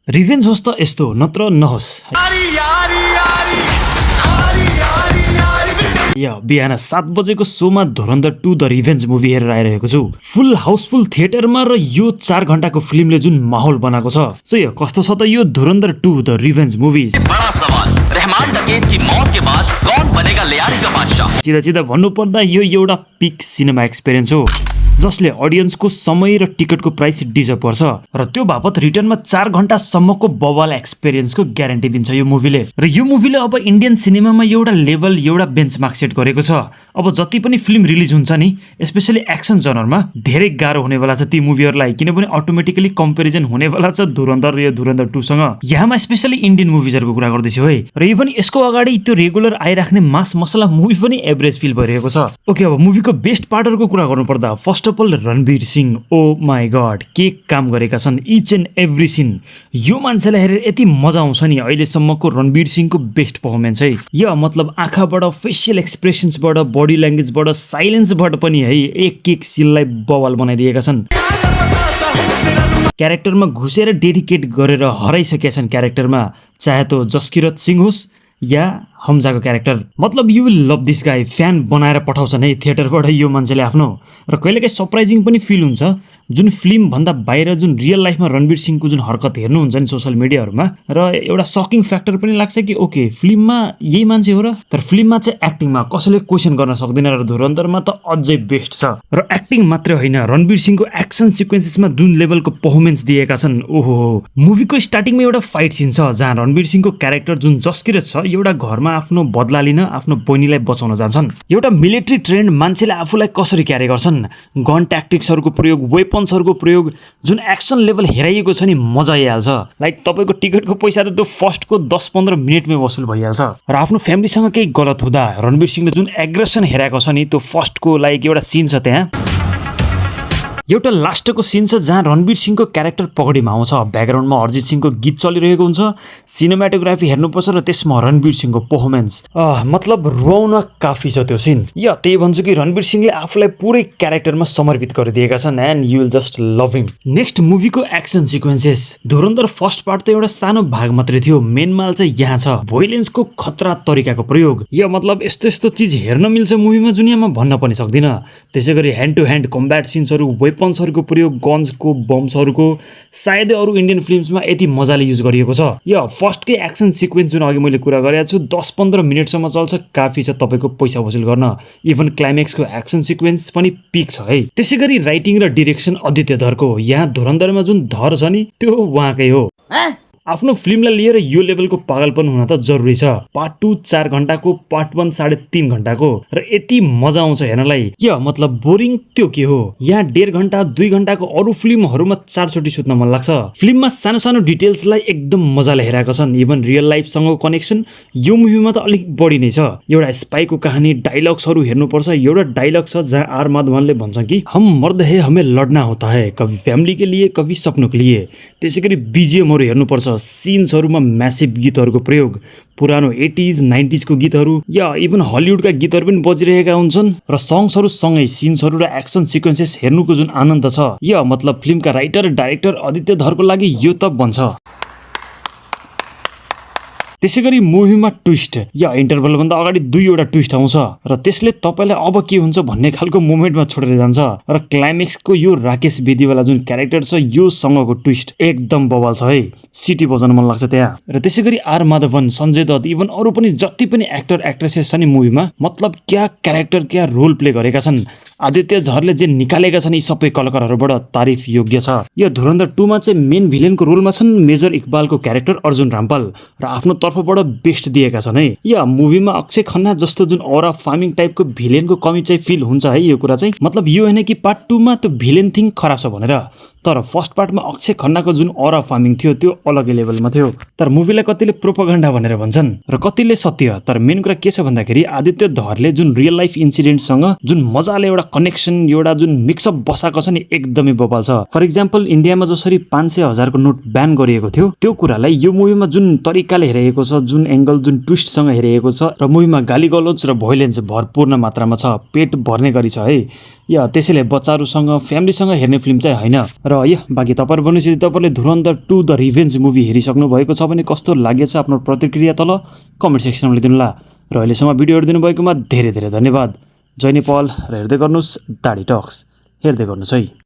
Revenge होस् त यस्तो नत्र नहोस्। बिहान 7 बजेको शोमा धुरन्धर 2 द रिभेन्ज मुभी हेरेर आइरहेको छु। फुल हाउसफुल थिएटरमा र यो 4 घण्टाको फिल्मले जुन माहौल बनाएको छ सो यो कस्तो छ त यो धुरन्धर 2 द रिभेन्ज मुभी। बडा सवाल रहमान डकैत की मौत के बाद कौन बनेगा ल्यारी का बादशाह। सीधा भन्नु पर्दा यो एउटा पिक सिनेमा एक्सपिरियन्स हो जसले अडियन्सको समय र टिकटको प्राइस डिजर्भ गर्छ र त्यो बापत रिटर्नमा 4 घण्टासम्मको बवाल एक्सपिरियन्सको ग्यारेन्टी दिन्छ यो मुभीले। र यो मुभीले अब इन्डियन सिनेमामा एउटा लेभल एउटा बेन्चमार्क सेट गरेको छ। अब जति पनि फिल्म रिलिज हुन्छ नि स्पेशली एक्सन जनरमा धेरै गाह्रो हुनेवाला छ ती मुभीहरूलाई, किनभने अटोमेटिकली कम्पेरिजन हुनेवाला छ धुरन्धर र यो धुरन्धर 2 सँग। यहाँमा स्पेशली इन्डियन मुभिजहरूको कुरा गर्दैछु है। र यो पनि यसको अगाडि त्यो रेगुलर आइराख्ने मास मसला मुभी पनि एभरेज फिल भइरहेको छ। ओके, अब मुभीको बेस्ट पार्टहरूको कुरा गर्नुपर्दा first of all Ranveer Singh, oh my God के काम गरेका छन् इच एन्ड एभ्री सिन। यो मान्छेलाई हेरेर यति मजा आउँछ नि अहिलेसम्मको रणवीर सिंहको बेस्ट पर्फर्मेन्स है। यो मतलब आँखाबाट फेसियल एक्सप्रेसन्सबाट बडी ल्याङ्ग्वेजबाट साइलेन्सबाट पनि है एक सिनलाई बवाल बनाइदिएका छन्। क्यारेक्टरमा घुसेर डेडिकेट गरेर हराइसकेका छन् क्यारेक्टरमा, चाहे त जसकिरत सिंह होस् या हमजाको क्यारेक्टर। मतलब you will love this guy, fan बनाएर पठाउँछन् है थिएटरबाट यो मान्छेले आफ्नो। र कहिलेकाहीँ सरप्राइजिङ पनि फिल हुन्छ जुन फिल्म भन्दा बाहिर जुन रियल लाइफमा रणवीर सिंहको जुन हरकत हेर्नुहुन्छ नि सोसियल मिडियाहरूमा, र एउटा सकिङ फ्याक्टर पनि लाग्छ कि ओके फिल्ममा यही मान्छे हो र। तर फिल्ममा चाहिँ एक्टिङमा कसैले क्वेसन गर्न सक्दैन र धुरन्धरमा त अझै बेस्ट छ। र एक्टिङ मात्रै होइन रणवीर सिंहको एक्सन सिक्वेन्सेसमा जुन लेभलको पर्फर्मेन्स दिएका छन्, ओहो मुभीको स्टार्टिङमा एउटा फाइट सिन छ जहाँ रणवीर सिंहको क्यारेक्टर जुन जस्किरत छ एउटा घरमा आफ्नो बदला लिन आफ्नो बहिनीलाई बचाउन जान्छन्। एउटा मिलिट्री ट्रेन्ड मान्छेले आफूलाई कसरी क्यारी गर्छन्, गन ट्याक्टिक्सहरूको प्रयोग, वेपन्सहरूको प्रयोग, जुन एक्सन लेभल हेराइएको छ नि मजा आइहाल्छ। लाइक तपाईँको टिकटको पैसा त त्यो फर्स्टको 10-15 मिनटमै वसुल भइहाल्छ। र आफ्नो फ्यामिलीसँग केही गलत हुँदा रणवीर सिंहले जुन एग्रेसन हेराएको छ नि त्यो फर्स्टको लाइक एउटा सिन छ त्यहाँ। एउटा लास्टको सिन छ जहाँ रणवीर सिंहको क्यारेक्टर पगडीमा आउँछ, ब्याकग्राउन्डमा अरिजित सिंहको गीत चलिरहेको हुन्छ, सिनेमाटोग्राफी हेर्नुपर्छ र त्यसमा रणवीर सिंहको पर्फर्मेन्स मतलब रुवाउन काफी छ त्यो सिन। या त्यही भन्छु कि रणवीर सिंहले आफूलाई पुरै क्यारेक्टरमा समर्पित गरिदिएका छन् and you will just love him. Next मुभीको action sequences. धुरन्धर first part त एउटा सानो भाग मात्रै थियो, मेन माल चाहिँ यहाँ छ भोइलेन्सको खतरा तरिकाको प्रयोग। या मतलब यस्तो यस्तो चिज हेर्न मिल्छ मुभीमा दुनियाँमा भन्न पनि सक्दिनँ। त्यसै गरी ह्यान्ड टु ह्यान्ड कम्ब्याट सिन्सहरू, वेपन्सहरूको प्रयोग, गन्सको बम्सहरूको सायदै अरू इन्डियन फिल्म्समा यति मजाले युज गरिएको छ। यो फर्स्टकै एक्सन सिक्वेन्स जुन अघि मैले कुरा गरेको छु 10-15 मिनटसम्म चल्छ, काफी छ तपाईँको पैसा वसुल गर्न। इभन क्लाइमेक्सको एक्सन सिक्वेन्स पनि पिक छ है। त्यसै गरी राइटिङ र डिरेक्सन आदित्य धरको। यहाँ धुरन्धरमा जुन धर छ नि त्यो उहाँकै हो। आफ्नो फिल्मलाई लिएर यो लेभलको पागलपन हुन त जरुरी छ। पार्ट 2 4 घण्टाको, पार्ट 1 3.5 घण्टाको र यति मजा आउँछ हेर्नलाई। यो मतलब बोरिङ त्यो के हो। यहाँ 1.5 घण्टा 2 घण्टाको अरू फिल्महरूमा 4 चोटि सुत्न मन लाग्छ। फिल्ममा सानो सानो डिटेल्सलाई एकदम मजाले हेरेका छन्। इभन रियल लाइफसँगको कनेक्सन यो मुभीमा त अलिक बढी नै छ। एउटा स्पाईको कहानी, डायलग्सहरू हेर्नुपर्छ। एउटा डायलग छ जहाँ आर माधवनले भन्छ कि हम मर्द है हमें लड्ना होता है, कभी फैमिली के लिए कभी सपनों के लिए। त्यसै गरी बीजीएमहरू हेर्नुपर्छ। सिन्सहरूमा म्यासिभ गीतहरूको प्रयोग, पुरानो 80s 90s को गीतहरू या इभन हलिउडका गीतहरू पनि बजिरहेका हुन्छन्। र सङ्ग्सहरू सँगै सिन्सहरू र एक्सन सिक्वेन्सेस हेर्नुको जुन आनन्द छ यो मतलब फिल्मका राइटर डाइरेक्टर आदित्य धरको लागि यो त बन्छ। त्यसै गरी मुभीमा ट्विस्ट या इन्टरभलभन्दा अगाडि 2 ट्विस्ट आउँछ र त्यसले तपाईँलाई अब के हुन्छ भन्ने खालको मोमेन्टमा छोडेर जान्छ। र क्लाइमेक्सको यो राकेश बेदीवाला जुन क्यारेक्टर छ यो सँगको ट्विस्ट एकदम बवाल छ है, सिटी बजाउन मन लाग्छ त्यहाँ। र त्यसै गरी आर माधवन, सञ्जय दत्त, इभन अरू पनि जति पनि एक्टर एक्ट्रेसेस छ नि मुभीमा मतलब क्या क्यारेक्टर क्या रोल प्ले गरेका छन्। आदित्य धरले जे निकालेका छन् यी सबै कलाकारहरूबाट तारिफ योग्य छ। यो धुरन्धर 2 मा चाहिँ मेन भिलेनको रोलमा छन् मेजर इकबालको क्यारेक्टर अर्जुन रामपाल र आफ्नो तर्फबाट बेस्ट दिएका छन् है। या मुभीमा अक्षय खन्ना जस्तो जुन औरा फार्मिङ टाइपको भिलेनको कमी चाहिँ फिल हुन्छ है। यो कुरा चाहिँ मतलब यो होइन कि पार्ट 2 मा त्यो भिलेन थिङ खराब छ भनेर, तर फर्स्ट पार्टमा अक्षय खन्नाको जुन औरा फार्मिङ थियो त्यो अलगै लेभलमा थियो। तर मुभीलाई कतिले प्रोपोगन्डा भनेर भन्छन् र कतिले सत्य। तर मेन कुरा के छ भन्दाखेरि आदित्य धरले जुन रियल लाइफ इन्सिडेन्टसँग जुन मजाले एउटा कनेक्सन एउटा जुन मिक्सअप बसाएको छ नि एकदमै बवाल छ। फर इक्जाम्पल इन्डियामा जसरी 500,000 को नोट ब्यान गरिएको थियो त्यो कुरालाई यो मुभीमा जुन तरिकाले हेरेको छ, जुन एंगल जुन ट्विस्टसँग हेरेको छ र मुभीमा गाली गलौज र भोइलेन्स भरपूर्ण मात्रामा छ, पेट भर्ने गरी छ है। या त्यसैले बच्चाहरूसँग फ्यामिलीसँग हेर्ने फिल्म चाहिँ होइन। र यो बाँकी तपाईँहरू भन्नुहोस् यदि तपाईँले धुरन्धर 2 द रिभेन्ज मुभी हेरिसक्नु भएको छ भने कस्तो लागेछ आफ्नो प्रतिक्रिया तल कमेन्ट सेक्सनमा लेखिदिनुहोला। र अहिलेसम्म भिडियो हेरिदिनु भएकोमा धेरै धेरै धन्यवाद। जय नेपाल र हेर्दै गर्नुहोस् दाडी टक्स हेर्दै गर्नुहोस् है।